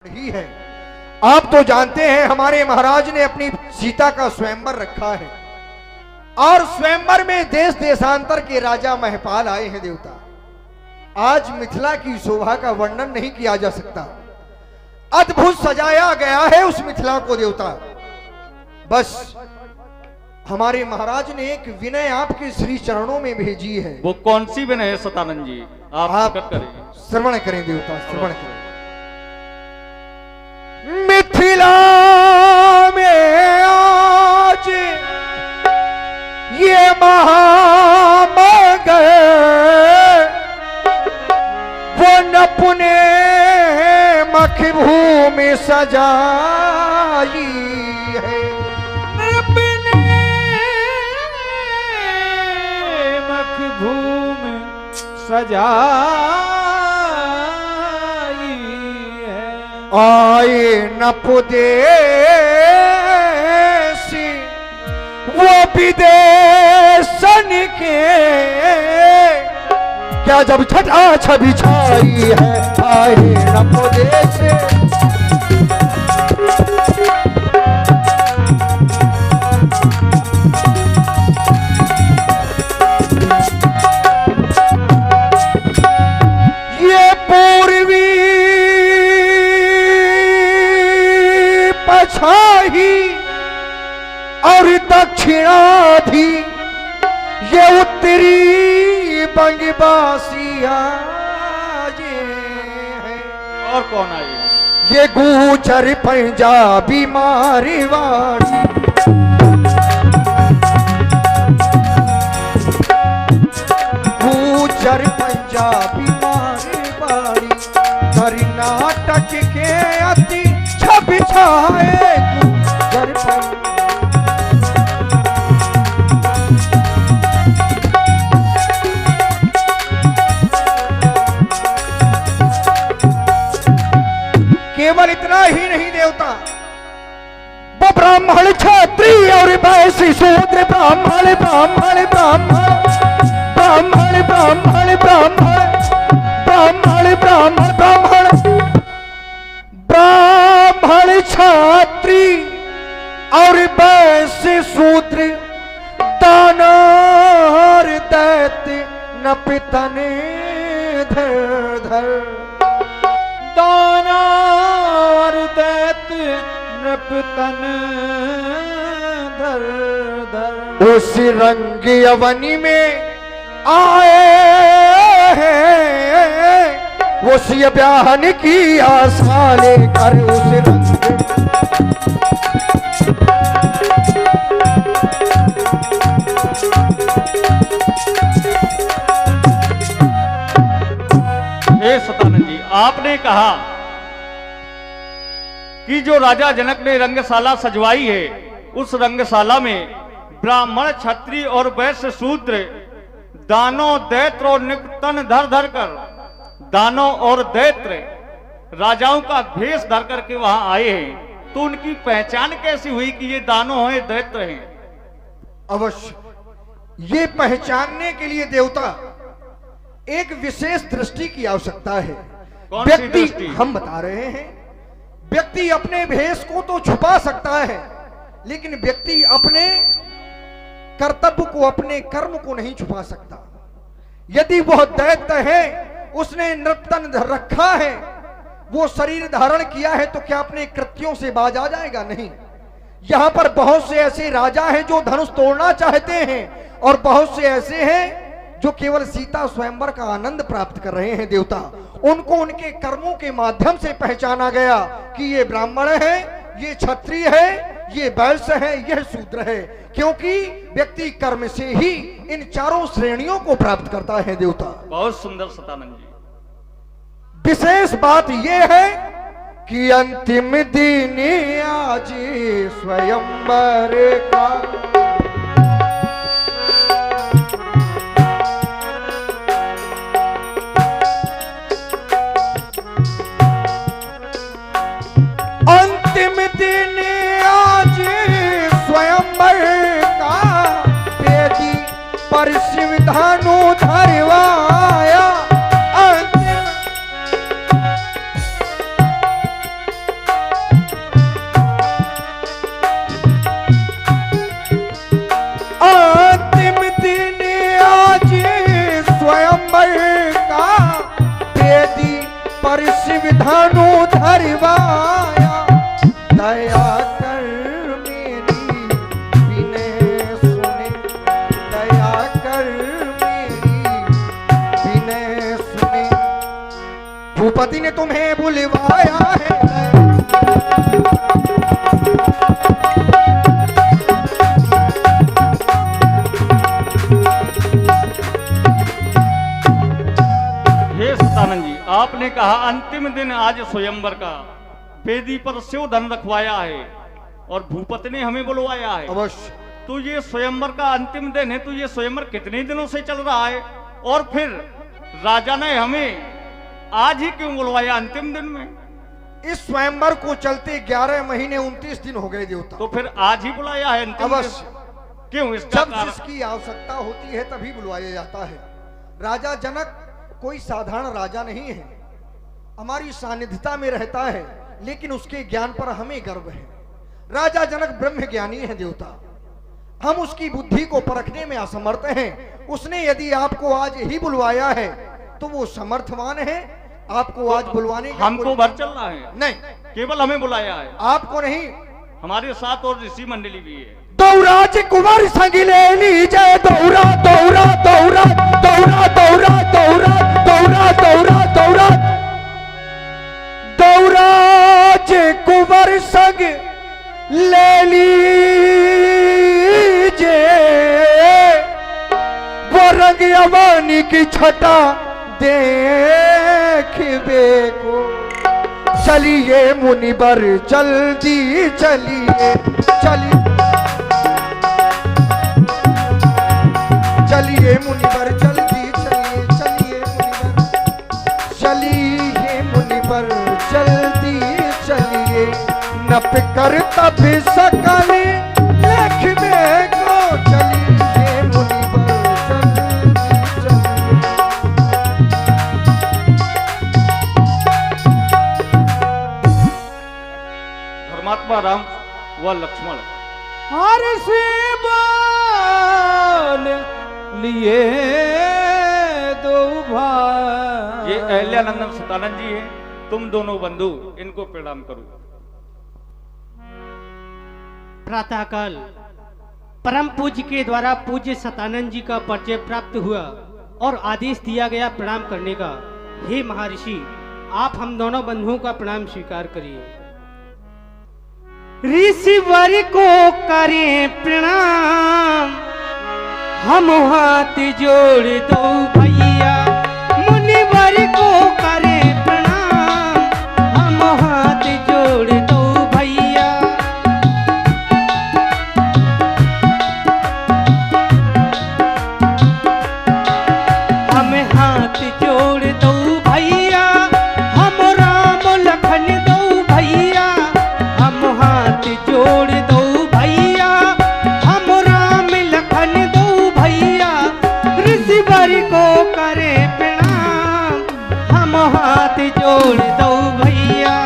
ही है। आप तो जानते हैं हमारे महाराज ने अपनी सीता का स्वयंवर रखा है और स्वयंवर में देश देशांतर के राजा महपाल आए हैं देवता। आज मिथिला की शोभा का वर्णन नहीं किया जा सकता। अद्भुत सजाया गया है उस मिथिला को देवता। बस हमारे महाराज ने एक विनय आपके श्री चरणों में भेजी है। वो कौन सी विनय है सतानंद जी? आप करें, श्रवण करें देवता, श्रवण करें। मिथिला में आज ये महामंगल वो नपुने मख भूमि सजाई है। मख भूमि सजाई आए नपुदेसी वो विदेशन के क्या जब छठा छवि छाई है। आए नपुदेसी ये पूर्वी पछाही और दक्षिणाधि ये उत्तरी बंगबासिया है। और कौन आई? ये गुजर पंजाबी मारवाड़ी गुजर पंजाबी मारवाड़ी कर्नाटक के अति छवि छाए गुजर केवल इतना ही नहीं देवता, वो ब्राह्मण क्षत्रिय और वैश्य शूद्र ब्राह्मण ब्राह्मण ब्राह्मण ब्राह्मण ब्राह्मण ब्राह्मण ब्राह्मण ब्राह्मण ब्राह्मण क्षत्रिय और वैश्य शूद्र दानव दैत्य नपितने धर धर दानव दैत्य नपतन धर धर उस रंग अवनी में आए हैं वो सिय ब्याहन की आशा लेकर उस रंग हे सतानंद जी, आपने कहा कि जो राजा जनक ने रंगशाला सजवाई है उस रंगशाला में ब्राह्मण क्षत्रिय और वैश्य शूद्र दानव दैत्र और निपतन धर धर कर दानव और दैत्र राजाओं का भेष धर करके वहां आए हैं। तो उनकी पहचान कैसी हुई कि ये दानव हैं दैत्र हैं? अवश्य ये पहचानने के लिए देवता एक विशेष दृष्टि की आवश्यकता है। कौन सी व्यक्ति दृष्टि? हम बता रहे हैं, व्यक्ति अपने भेष को तो छुपा सकता है लेकिन व्यक्ति अपने कर्तव्य को अपने कर्म को नहीं छुपा सकता। यदि वह दैत्य है, उसने नृतन रखा है, वो शरीर धारण किया है, तो क्या अपने कृत्यों से बाज आ जाएगा? नहीं। यहां पर बहुत से ऐसे राजा हैं जो धनुष तोड़ना चाहते हैं और बहुत से ऐसे हैं जो केवल सीता स्वयंवर का आनंद प्राप्त कर रहे हैं देवता। उनको उनके कर्मों के माध्यम से पहचाना गया कि ये ब्राह्मण है, ये क्षत्रिय है, ये वैश्य है, यह शूद्र है, क्योंकि व्यक्ति कर्म से ही इन चारों श्रेणियों को प्राप्त करता है देवता। बहुत सुंदर सतानंद जी। विशेष बात यह है कि अंतिम दिन आज स्वयंवर का अंतिम दिन आज स्वयंवर का बेदी पर शिव धनु धरवाया भरवाया, दया कर मेरी विनय सुने, दया कर मेरी विनय सुने। भूपति ने तुम्हें बुलवाया है, आपने कहा अंतिम दिन आज स्वयंवर का, वेदी पर शिव धन रखवाया है और भूपति ने हमें बुलवाया है। अवश्य। तो ये स्वयंवर का अंतिम दिन है, तो ये स्वयंवर कितने दिनों से चल रहा है और फिर राजा ने हमें आज ही क्यों बुलवाया अंतिम दिन में? इस स्वयंवर को चलते 11 महीने 29 दिन हो गए देवता। तो फिर आज ही बुलाया है अंतिम? अवश्य। क्यों? इसका जब जिसकी आवश्यकता होती है तभी बुलवाया जाता है। राजा जनक कोई साधारण राजा नहीं है, हमारी सानिध्यता में रहता है, लेकिन उसके ज्ञान पर हमें गर्व है। राजा जनक ब्रह्म ज्ञानी है देवता, हम उसकी बुद्धि को परखने में असमर्थ हैं। उसने यदि आपको आज ही बुलवाया है तो वो समर्थवान है, आपको आज बुलवाने का हमको भर चलना है? नहीं, केवल हमें बुलाया है। आपको नहीं, हमारे साथ और ऋषि मंडली भी है। दौराज कुंवर संग ले लीजिए, दौरा दौरा दौरा दौरा दौरा दौरा दौरा दौरा दौरा, दौराज कुंवर संग ले लीजिए, वो रंग अवानी की छटा देखबे को। चलिए मुनिवर जल्दी चलिए, चलिए चलिए मुनिवर जल्दी चलिए, चलिए मुनिवर, चलिए मुनिवर जल्दी चलिए, नप कर तब सकल लिखने को। चलिए मुनिवर जल्दी चलिए। धर्मात्मा राम व लक्ष्मण हर से लिए दो भाई। ये अहल्यानंदन सतानंद जी है, तुम दोनों बंधु इनको प्रणाम करो। प्रातःकाल परम पूज्य के द्वारा पूज्य सतानंद जी का परिचय प्राप्त हुआ और आदेश दिया गया प्रणाम करने का। हे महर्षि, आप हम दोनों बंधुओं का प्रणाम स्वीकार करिए। ऋषिवर को करें प्रणाम, हम हाथ जोड़ दो भैया, मुनिवर को करें प्रणाम, हम हाथ जोड़ दो भैया। हम हाथ जोड़ दो भैया, हम राम लखन दो भैया, हम हाथ जोड़ दो भैया, हम राम लखन दो भैया। ऋषिवर को करे प्रणाम, हम हाथ जोड़ दो भैया।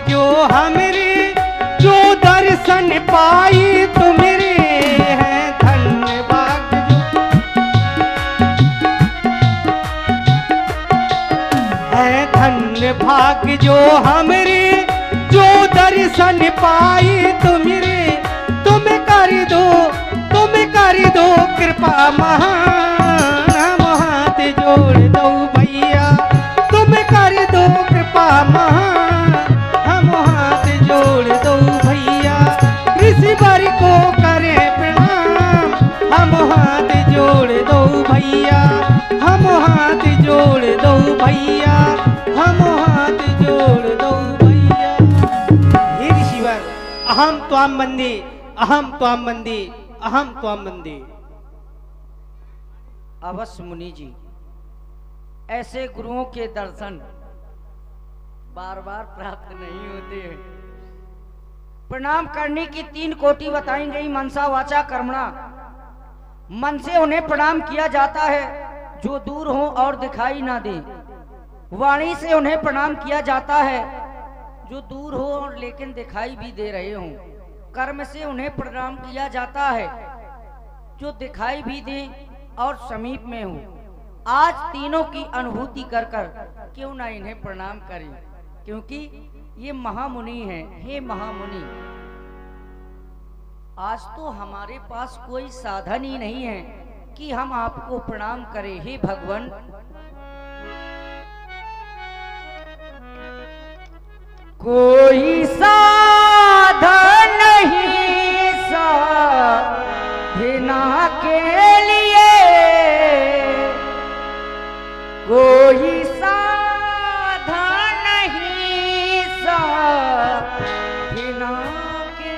जो हमरे जो दर्शन पाई तुम्हारे हैं, धन्य भाग्य है, धन्य भाग्य जो हमरे जो दर्शन पाई तुम्हारे। तुम कर दो कृपा महान, हम हाथ जोड़ दो भैया। तुम कर दो कृपा महान, हम हाथ जोड़ दो भैया। ऋषिवर को करे प्रणाम, हम हाथ जोड़ दो भैया, हम हाथ जोड़ दो भैया, हम हाथ जोड़ दो भैया। हे ऋषिवर, अहम त्वाम वंदे, अहम त्वाम वंदे, अहम त्वाम वंदे। अवश्य मुनि जी, ऐसे गुरुओं के दर्शन बार बार प्राप्त नहीं होते हैं। प्रणाम करने की 3 कोटि बताई गई, मनसा वाचा कर्मणा। मन से उन्हें प्रणाम किया जाता है जो दूर हो और दिखाई ना दे। वाणी से उन्हें प्रणाम किया जाता है जो दूर हो और लेकिन दिखाई भी दे रहे हों। कर्म से उन्हें प्रणाम किया जाता है जो दिखाई भी दे और समीप में हो। आज तीनों की अनुभूति कर कर क्यों ना इन्हें प्रणाम करें, क्योंकि ये महामुनि हैं। हे महामुनि, आज तो हमारे पास कोई साधन ही नहीं है कि हम आपको प्रणाम करें। हे भगवान, कोई साधन नहीं साधना के लिए, कोई साधन नहीं साधना के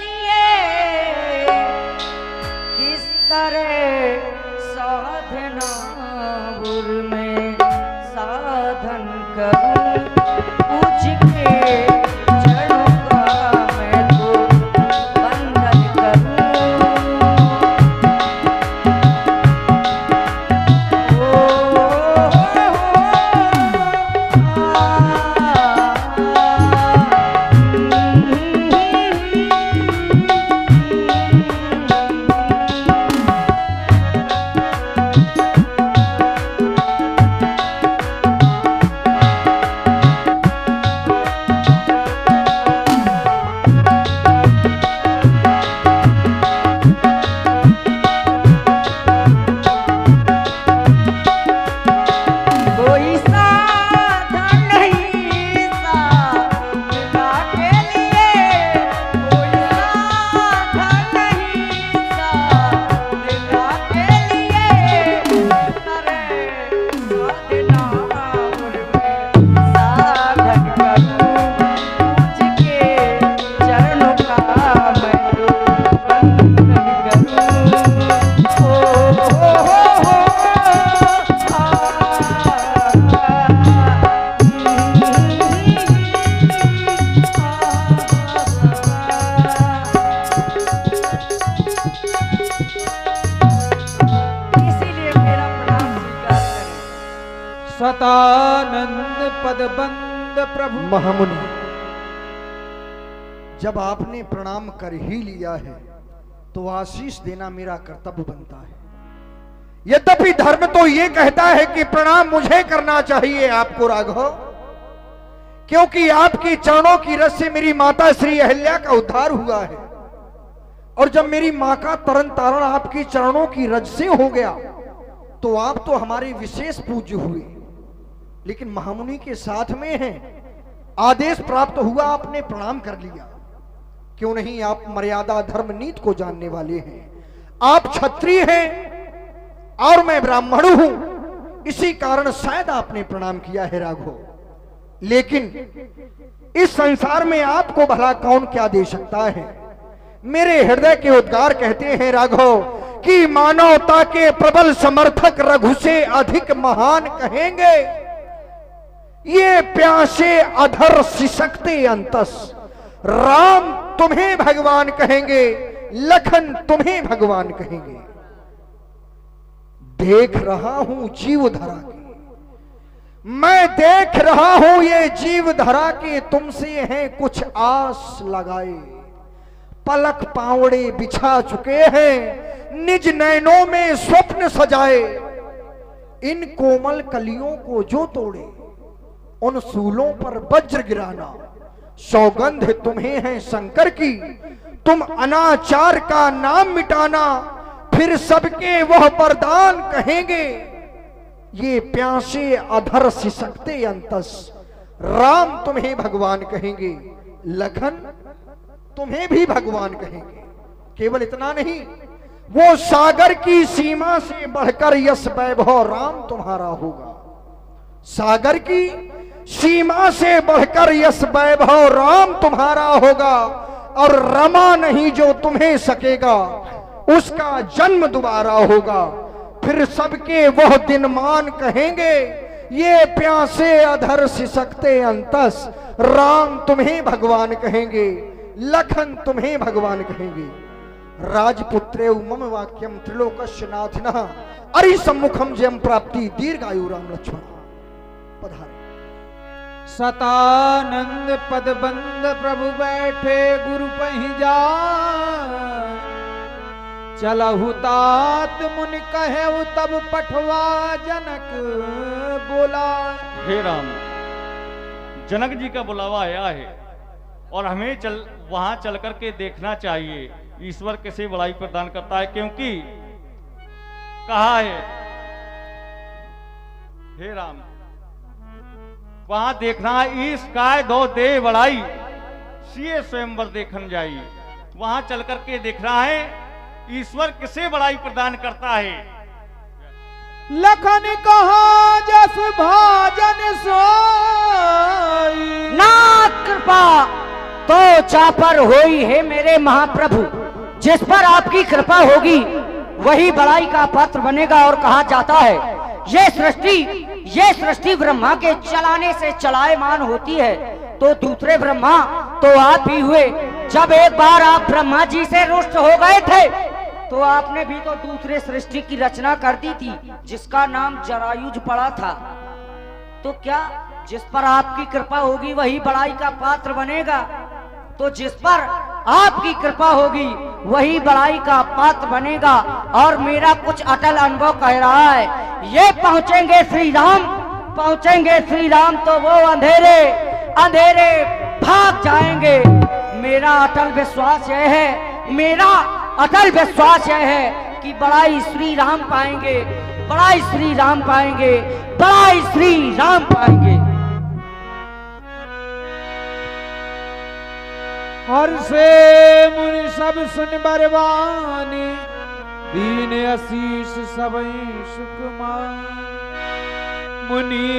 लिए। किस तरह साधना बुर में साधन करूं, पूछ के चरणों का मैं तो वंदन करूं। कोई साधन नहीं साधना के लिए, कोई साधन नहीं साधना के लिए। साधना मुर में साधन करूं, पूछ के चरणों का मैं तो वंदन करूं। इसीलिए मेरा प्रणाम स्वीकार करें। सतानंद पदबंद प्रभु। महामुनि, जब आपने प्रणाम कर ही लिया है तो आशीष देना मेरा कर्तव्य बनता है। यद्यपि धर्म तो ये कहता है कि प्रणाम मुझे करना चाहिए आपको राघव, क्योंकि आपके चरणों की रस से मेरी माता श्री अहिल्या का उद्धार हुआ है। और जब मेरी मां का तरन तारण आपके चरणों की रज से हो गया तो आप तो हमारे विशेष पूज्य हुए। लेकिन महामुनि के साथ में हैं, आदेश प्राप्त हुआ, आपने प्रणाम कर लिया। क्यों नहीं, आप मर्यादा धर्म नीति को जानने वाले हैं। आप क्षत्रिय हैं और मैं ब्राह्मण हूं, इसी कारण शायद आपने प्रणाम किया है राघव। लेकिन इस संसार में आपको भला कौन क्या दे सकता है। मेरे हृदय के उद्गार कहते हैं राघव कि मानवता के प्रबल समर्थक रघु से अधिक महान कहेंगे। ये प्यासे अधर सिसकते अंतस, राम तुम्हें भगवान कहेंगे, लखन तुम्हें भगवान कहेंगे। देख रहा हूं जीव धरा के, मैं देख रहा हूं ये जीव धरा के, तुमसे हैं कुछ आस लगाए। पलक पावड़े बिछा चुके हैं, निज नैनों में स्वप्न सजाए। इन कोमल कलियों को जो तोड़े, उन सूलों पर वज्र गिराना। सौगंध तुम्हें है शंकर की, तुम अनाचार का नाम मिटाना। फिर सबके वह वरदान कहेंगे, ये प्यासे अधर सिसकते अंतस, राम तुम्हें भगवान कहेंगे, लखन तुम्हें भी भगवान कहेंगे। केवल इतना नहीं, वो सागर की सीमा से बढ़कर यश वैभव राम तुम्हारा होगा। सागर की सीमा से बढ़कर यश वैभव राम तुम्हारा होगा। और रमा नहीं जो तुम्हें सकेगा, उसका जन्म दोबारा होगा। फिर सबके वह दिन मान कहेंगे, ये प्यासे अधर सिसकते अंतस, राम तुम्हें भगवान कहेंगे, लखन तुम्हें भगवान कहेंगे। राजपुत्रे मम वाक्यम त्रिलोकस्य नाथिनः अरि सम्मुखम जयम प्राप्ति दीर्घायु राम लक्ष्मण। पधारे। सतानंद पदबंद प्रभु बैठे गुरु पहि जा, चलहु तात मुनि कहेउ तब पठवा जनक बोला। हे राम, जनक जी का बुलावा आया है और हमें वहां चल करके देखना चाहिए ईश्वर कैसे बड़ाई प्रदान करता है, क्योंकि कहा है हे राम वहां देखना ईश काय दो दे बड़ाई सीए स्वयंवर देखन जाई। वहां चल करके देखना है ईश्वर किसे बड़ाई प्रदान करता है। लखन कहा जस भाजन सोई, नाथ कृपा तो चापर होई है मेरे महाप्रभु। जिस पर आपकी कृपा होगी वही बड़ाई का पात्र बनेगा। और कहा जाता है ये सृष्टि ब्रह्मा के चलाने से चलायमान होती है, तो दूसरे ब्रह्मा तो आप ही हुए। जब एक बार आप ब्रह्मा जी से रुष्ट हो गए थे तो आपने भी तो दूसरे सृष्टि की रचना कर दी थी जिसका नाम जरायुज पड़ा था। तो क्या जिस पर आपकी कृपा होगी वही बड़ाई का पात्र बनेगा? तो जिस पर आपकी कृपा होगी वही बड़ाई का पात्र बनेगा। और मेरा कुछ अटल अनुभव कह रहा है, ये पहुंचेंगे श्री राम तो वो अंधेरे भाग जाएंगे। मेरा अटल विश्वास यह है, अटल विश्वास यह है कि बड़ाई श्री राम पाएंगे, बड़ाई श्री राम पाएंगे, बड़ाई श्री राम पाएंगे। और से मुनि सब सुन बरवानी, दीन आशीष सबई सुकुमार। मुनि